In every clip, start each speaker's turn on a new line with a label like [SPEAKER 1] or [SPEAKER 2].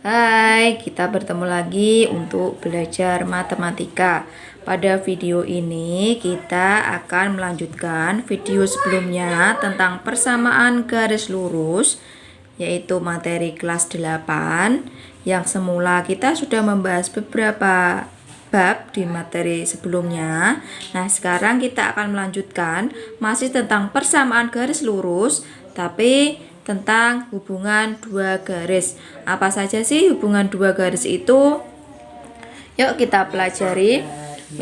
[SPEAKER 1] Hai, kita bertemu lagi untuk belajar matematika. Pada video ini kita akan melanjutkan video sebelumnya tentang persamaan garis lurus, yaitu materi kelas 8 yang semula kita sudah membahas beberapa bab di materi sebelumnya. Nah, sekarang kita akan melanjutkan masih tentang persamaan garis lurus, tapi tentang hubungan dua garis. Apa saja sih hubungan dua garis itu? Yuk kita pelajari.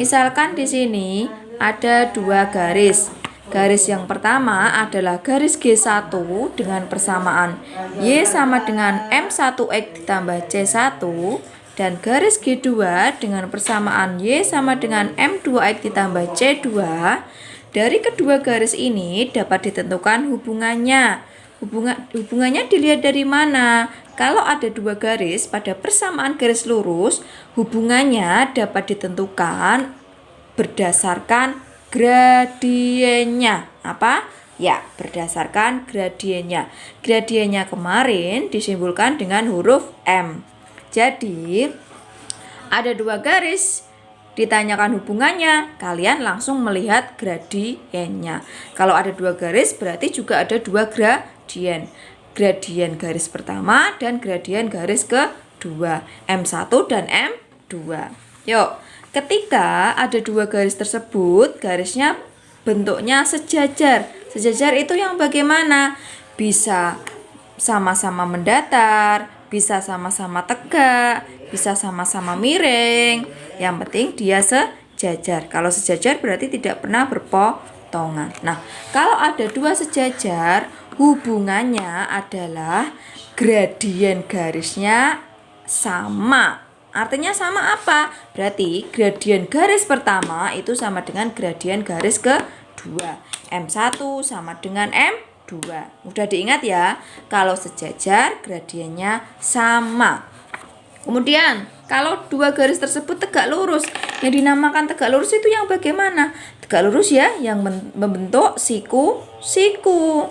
[SPEAKER 1] Misalkan di sini ada dua garis. Garis yang pertama adalah garis G1 dengan persamaan Y sama dengan M1X ditambah C1, dan garis G2 dengan persamaan Y sama dengan M2X ditambah C2. Dari kedua garis ini dapat ditentukan hubungannya. Hubungannya dilihat dari mana? Kalau ada dua garis pada persamaan garis lurus, hubungannya dapat ditentukan berdasarkan gradiennya. Apa? Ya, berdasarkan gradiennya. Gradiennya kemarin disimbolkan dengan huruf M. Jadi, ada dua garis, ditanyakan hubungannya, kalian langsung melihat gradiennya. Kalau ada dua garis berarti juga ada dua gradien. Gradien garis pertama dan gradien garis kedua, M1 dan M2. Yuk, ketika ada dua garis tersebut, garisnya bentuknya sejajar. Sejajar itu yang bagaimana? Bisa sama-sama mendatar, bisa sama-sama tegak, bisa sama-sama miring. Yang penting dia sejajar. Kalau sejajar berarti tidak pernah berpotongan. Nah, kalau ada dua sejajar, hubungannya adalah gradien garisnya sama. Artinya sama apa? Berarti gradien garis pertama itu sama dengan gradien garis kedua. M1 sama dengan M2. Mudah diingat ya, kalau sejajar gradiennya sama. Kemudian kalau dua garis tersebut tegak lurus, yang dinamakan tegak lurus itu yang bagaimana? Tegak lurus ya, yang membentuk siku-siku.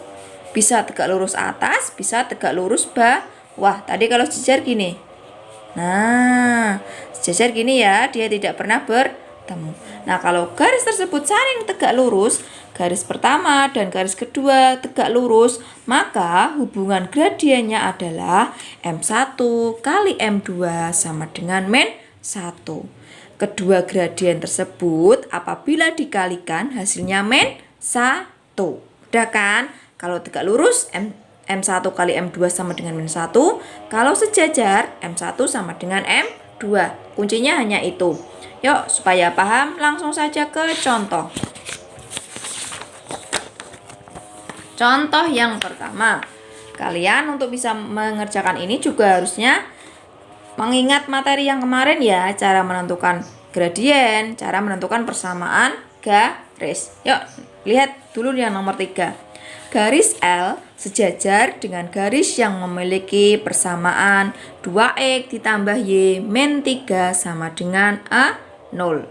[SPEAKER 1] Bisa tegak lurus atas, bisa tegak lurus bawah. Tadi kalau sejajar gini. Nah, sejajar gini ya, dia tidak pernah bertemu. Nah, kalau garis tersebut saling tegak lurus, garis pertama dan garis kedua tegak lurus, maka hubungan gradiennya adalah M1 kali M2 sama dengan min 1. Kedua gradien tersebut apabila dikalikan hasilnya min 1. Udah kan? Kalau tegak lurus M1 kali M2 sama dengan min 1. Kalau sejajar M1 sama dengan M2. Kuncinya hanya itu. Yuk, supaya paham langsung saja ke contoh. Contoh yang pertama. Kalian untuk bisa mengerjakan ini juga harusnya mengingat materi yang kemarin ya. Cara menentukan gradien, cara menentukan persamaan garis. Yuk, lihat dulu yang nomor 3. Garis L sejajar dengan garis yang memiliki persamaan 2X ditambah Y min 3 sama dengan A0.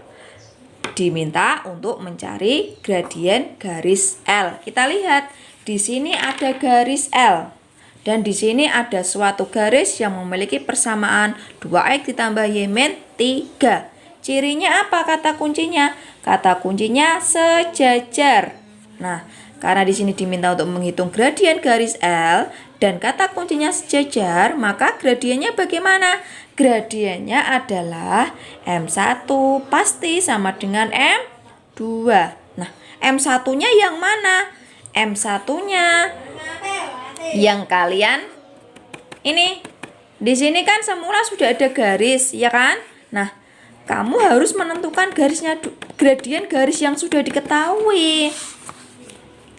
[SPEAKER 1] Diminta untuk mencari gradien garis L. Kita lihat, di sini ada garis L. Dan di sini ada suatu garis yang memiliki persamaan 2X ditambah Y min 3. Cirinya apa kata kuncinya? Kata kuncinya sejajar. Nah, karena di sini diminta untuk menghitung gradien garis L dan kata kuncinya sejajar, maka gradiennya bagaimana? Gradiennya adalah M1 pasti sama dengan M2. Nah, M1-nya yang mana? M1-nya yang kalian ini. Di sini kan semula sudah ada garis, ya kan? Nah, kamu harus menentukan garisnya, gradien garis yang sudah diketahui.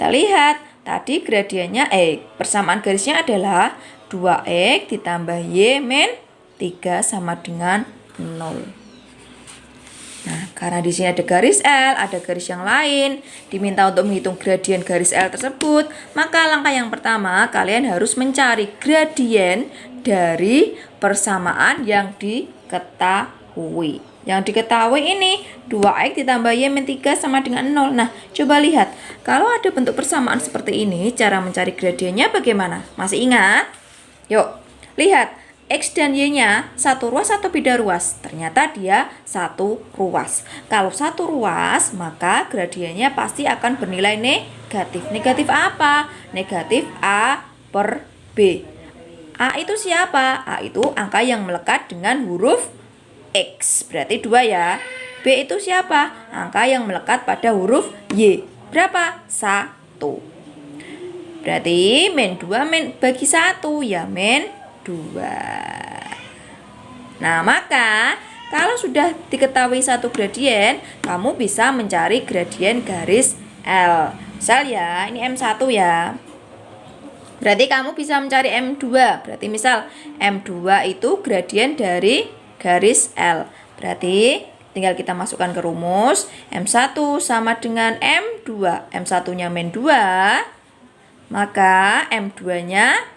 [SPEAKER 1] Kita lihat, tadi gradiennya persamaan garisnya adalah 2X ditambah Y min 3 sama dengan 0. Nah, karena di sini ada garis L, ada garis yang lain, diminta untuk menghitung gradien garis L tersebut, maka langkah yang pertama kalian harus mencari gradien dari persamaan yang diketahui. Yang diketahui ini 2X ditambah Y min 3 sama dengan 0. Nah, coba lihat. Kalau ada bentuk persamaan seperti ini, cara mencari gradiennya bagaimana? Masih ingat? Yuk, lihat. X dan Y-nya satu ruas atau beda ruas? Ternyata dia satu ruas. Kalau satu ruas, maka gradiennya pasti akan bernilai negatif. Negatif apa? Negatif A per B. A itu siapa? A itu angka yang melekat dengan huruf X. Berarti 2 ya. B itu siapa? Angka yang melekat pada huruf Y. Berapa? 1. Berarti min 2 bagi 1 ya min 2. Nah, maka kalau sudah diketahui satu gradien, kamu bisa mencari gradien garis L. Misal ya, ini M1 ya. Berarti kamu bisa mencari M2. Berarti misal M2 itu gradien dari garis L. Berarti tinggal kita masukkan ke rumus. M1 sama dengan M2. M1-nya min 2, maka M2-nya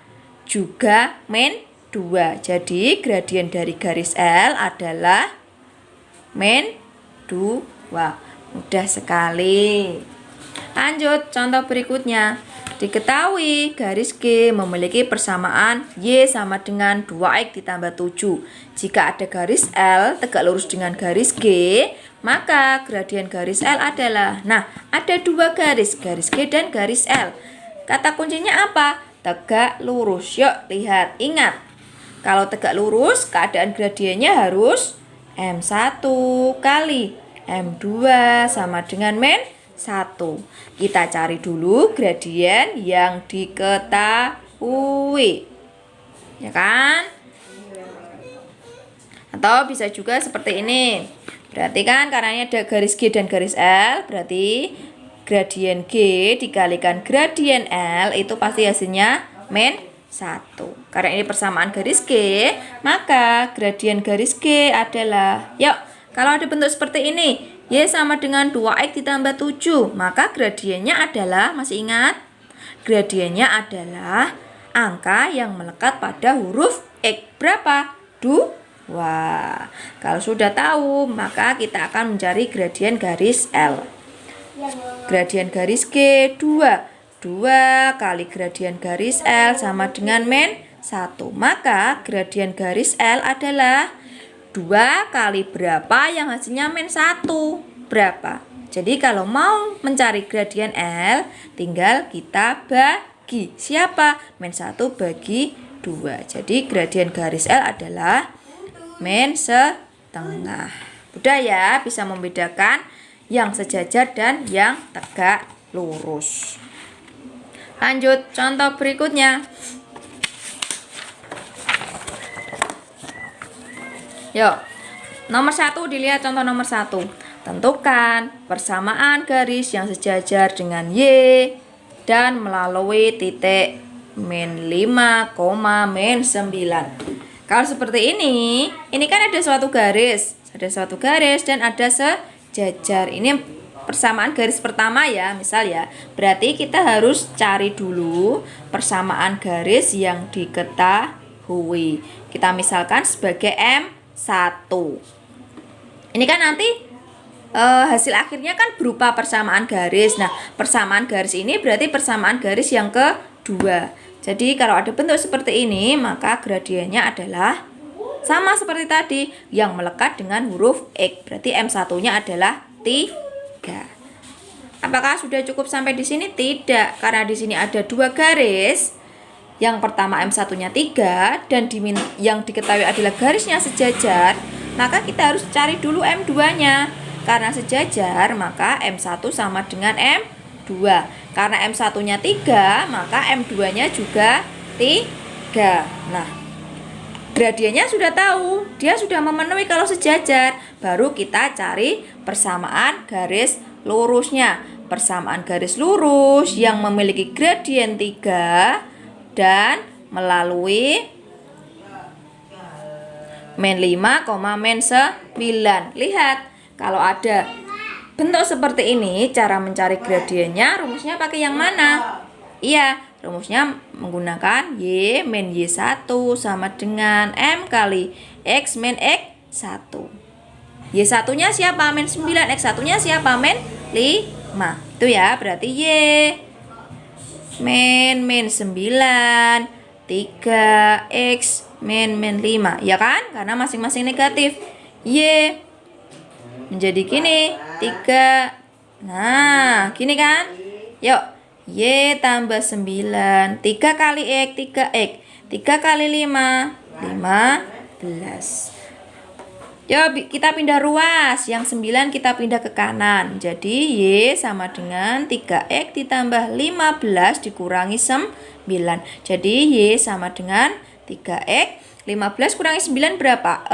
[SPEAKER 1] juga min 2. Jadi gradien dari garis L adalah min 2. Mudah sekali. Lanjut, contoh berikutnya. Diketahui garis G memiliki persamaan Y sama dengan 2X ditambah 7. Jika ada garis L tegak lurus dengan garis G, maka gradien garis L adalah, nah, ada dua garis G dan garis L. Kata kuncinya apa? Tegak lurus. Yuk, lihat, ingat. Kalau tegak lurus, keadaan gradiennya harus M1 kali M2 sama dengan min 1. Kita cari dulu gradien yang diketahui, ya kan? Atau bisa juga seperti ini. Berarti kan karena ada garis G dan garis L, berarti gradien G dikalikan gradien L itu pasti hasilnya min 1. Karena ini persamaan garis G, maka gradien garis G adalah, yuk, kalau ada bentuk seperti ini, Y sama dengan 2X ditambah 7, maka gradiennya adalah, masih ingat? Gradiennya adalah angka yang melekat pada huruf X. Berapa? 2. Kalau sudah tahu, maka kita akan mencari gradien garis L. Gradien garis G 2. 2 kali gradien garis L sama dengan min 1. Maka gradien garis L adalah 2 kali berapa yang hasilnya min 1? Berapa? Jadi kalau mau mencari gradien L, tinggal kita bagi. Siapa? Min 1 bagi 2. Jadi gradien garis L adalah min setengah. Udah ya, bisa membedakan yang sejajar dan yang tegak lurus. Lanjut, contoh berikutnya. Yuk, nomor 1 dilihat contoh nomor 1. Tentukan persamaan garis yang sejajar dengan Y dan melalui titik min 5, min 9. Kalau seperti ini kan ada suatu garis. Dan ada sejajar. Ini persamaan garis pertama ya, misal ya. Berarti kita harus cari dulu persamaan garis yang diketahui. Kita misalkan sebagai M1. Ini kan nanti hasil akhirnya kan berupa persamaan garis. Nah, persamaan garis ini berarti persamaan garis yang kedua. Jadi kalau ada bentuk seperti ini, maka gradiennya adalah sama seperti tadi, yang melekat dengan huruf X. Berarti M1-nya adalah 3. Apakah sudah cukup sampai di sini? Tidak, karena di sini ada dua garis. Yang pertama M1-nya 3 dan yang diketahui adalah garisnya sejajar, maka kita harus cari dulu M2-nya. Karena sejajar, maka M1 sama dengan M2. Karena M1-nya 3, maka M2-nya juga 3. Nah, gradiennya sudah tahu, dia sudah memenuhi kalau sejajar. Baru kita cari persamaan garis lurusnya. Persamaan garis lurus yang memiliki gradien 3 dan melalui min 5, min 9. Lihat, kalau ada bentuk seperti ini, cara mencari gradiennya rumusnya pakai yang mana? Iya, rumusnya menggunakan Y min Y1 sama dengan M kali X min X1. Y1-nya siapa? Min 9. X1-nya siapa? Min 5. Itu ya, berarti Y min 9, 3, X min 5, ya kan? Karena masing-masing negatif. Y menjadi gini, 3. Nah, gini kan? Yuk, Y tambah 9. 3 kali X, 3X. 3 kali 5, 15. Yuk, kita pindah ruas. Yang 9 kita pindah ke kanan. Jadi, Y sama dengan 3X ditambah 15 dikurangi 9. Jadi, Y sama dengan 3X. 15 kurangi 9 berapa?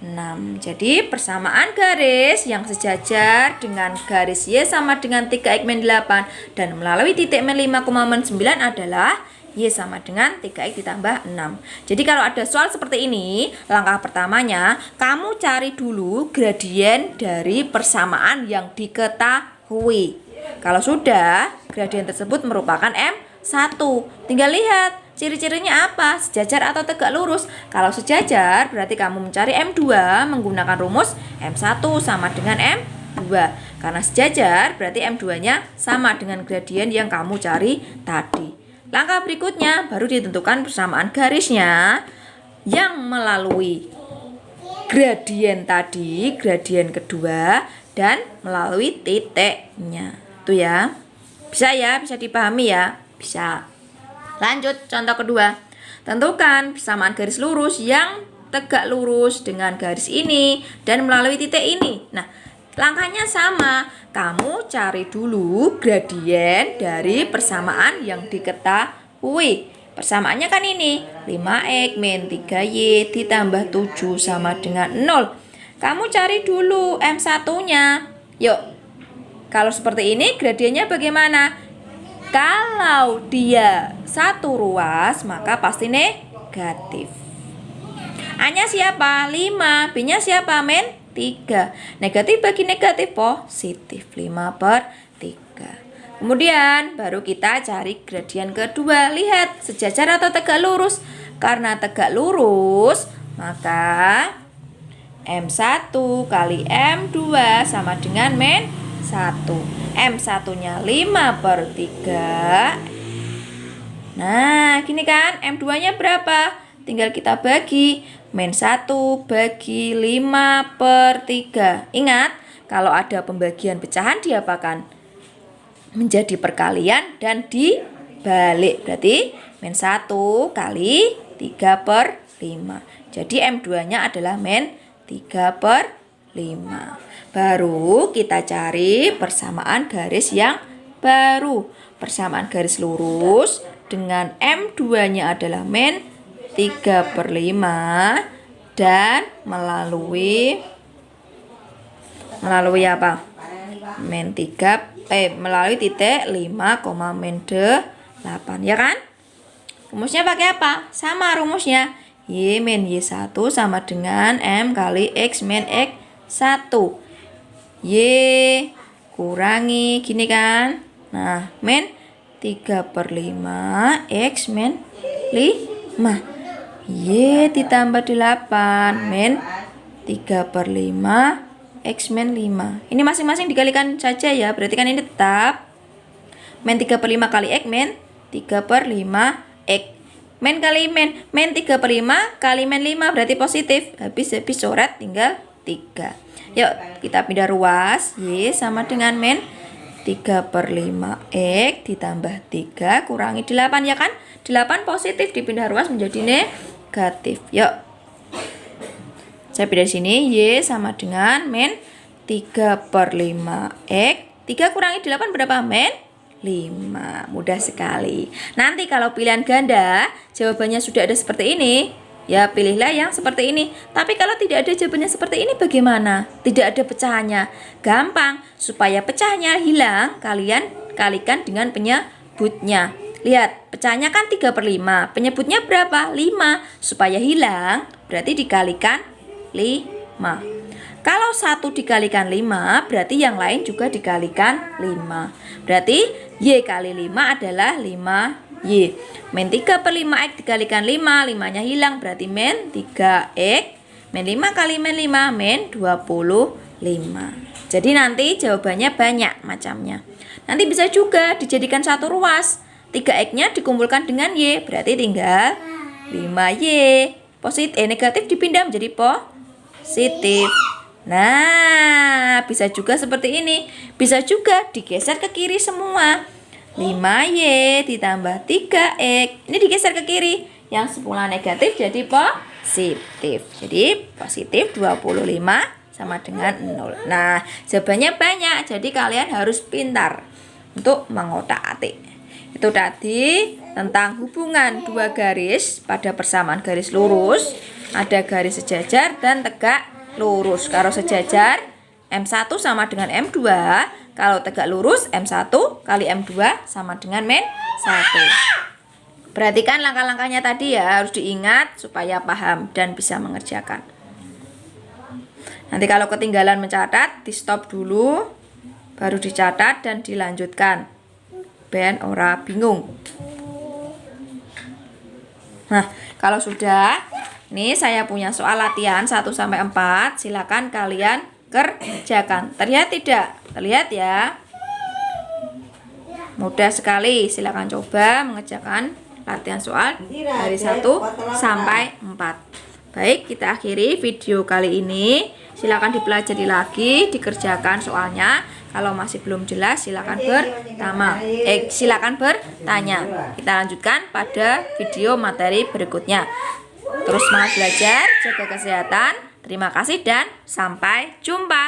[SPEAKER 1] 6. Jadi persamaan garis yang sejajar dengan garis Y sama dengan 3X min 8 dan melalui titik min 5, min 9 adalah Y sama dengan 3X ditambah 6. Jadi kalau ada soal seperti ini, langkah pertamanya kamu cari dulu gradien dari persamaan yang diketahui. Kalau sudah, gradien tersebut merupakan M1. Tinggal lihat ciri-cirinya apa, sejajar atau tegak lurus. Kalau sejajar berarti kamu mencari M2 menggunakan rumus M1 sama dengan M2. Karena sejajar berarti M2-nya sama dengan gradien yang kamu cari tadi. Langkah berikutnya baru ditentukan persamaan garisnya yang melalui gradien tadi, gradien kedua, dan melalui titiknya. Itu ya. Bisa ya, bisa dipahami ya? Bisa. Lanjut, contoh kedua. Tentukan persamaan garis lurus yang tegak lurus dengan garis ini dan melalui titik ini. Nah, langkahnya sama. Kamu cari dulu gradien dari persamaan yang diketahui. Persamaannya kan ini. 5X min 3Y ditambah 7 sama dengan 0. Kamu cari dulu M1-nya. Yuk. Kalau seperti ini gradiennya bagaimana? Kalau dia satu ruas, maka pasti negatif. A-nya siapa? 5. B-nya siapa, men? 3. Negatif bagi negatif positif. 5/3. Kemudian baru kita cari gradien kedua. Lihat, sejajar atau tegak lurus? Karena tegak lurus, maka M1 kali M2 sama dengan min 1. M1-nya 5/3. Nah, gini kan? M2-nya berapa? Tinggal kita bagi. Min 1 bagi 5/3. Ingat, kalau ada pembagian pecahan diapakan? Menjadi perkalian dan dibalik. Berarti min 1 kali 3/5. Jadi M2-nya adalah min 3/5. Baru kita cari persamaan garis yang baru. Persamaan garis lurus dengan M2-nya adalah min 3/5 dan melalui apa? Melalui titik 5, min 8, ya kan? Rumusnya pakai apa? Sama rumusnya. Y min Y1 sama dengan M kali X min X1. Y kurangi gini kan? Nah, min 3/5 X min 5. Y ditambah 8 min 3/5 X min 5. Ini masing-masing dikalikan saja ya. Berarti kan ini tetap min 3/5 kali X min 3/5 X. Min kali min 3/5 kali min 5 berarti positif. Habis coret tinggal 3. Yuk kita pindah ruas. Y sama dengan min 3/5 X ditambah 3 kurangi 8, ya kan? 8 positif dipindah ruas menjadi negatif. Yuk saya pindah sini. Y sama dengan min 3/5 X. 3 kurangi 8 berapa? Min 5. Mudah sekali. Nanti kalau pilihan ganda jawabannya sudah ada seperti ini, ya pilihlah yang seperti ini. Tapi kalau tidak ada jawabannya seperti ini bagaimana? Tidak ada pecahannya. Gampang. Supaya pecahannya hilang, kalian kalikan dengan penyebutnya. Lihat, pecahannya kan 3/5. Penyebutnya berapa? 5. Supaya hilang berarti dikalikan 5. Kalau 1 dikalikan 5, berarti yang lain juga dikalikan 5. Berarti Y kali 5 adalah 5Y. Min 3/5X dikalikan 5, 5-nya hilang, berarti min 3X. Min 5 kali min 5, min 25. Jadi nanti jawabannya banyak macamnya. Nanti bisa juga dijadikan satu ruas. 3X-nya dikumpulkan dengan Y, berarti tinggal 5Y. negatif dipindah menjadi positif. Nah, bisa juga seperti ini. Bisa juga digeser ke kiri semua. 5Y ditambah 3X. Ini digeser ke kiri. Yang semula negatif jadi positif. Jadi positif 25 sama dengan 0. Nah, jawabannya banyak. Jadi kalian harus pintar untuk mengotak-atik. Itu tadi tentang hubungan dua garis pada persamaan garis lurus. Ada garis sejajar dan tegak lurus. Kalau sejajar M1 sama dengan M2. Kalau tegak lurus M1 kali M2 sama dengan min 1. Perhatikan langkah-langkahnya tadi ya, harus diingat supaya paham dan bisa mengerjakan. Nanti kalau ketinggalan mencatat, di stop dulu, baru dicatat dan dilanjutkan. Ben ora bingung. Nah, kalau sudah, nih saya punya soal latihan 1-4, silakan kalian kerjakan. Terlihat tidak? Terlihat ya? Mudah sekali, silakan coba mengerjakan latihan soal dari 1-4. Baik, kita akhiri video kali ini. Silakan dipelajari lagi, dikerjakan soalnya. Kalau masih belum jelas, silakan bertanya. Kita lanjutkan pada video materi berikutnya. Terus semangat belajar, jaga kesehatan. Terima kasih dan sampai jumpa.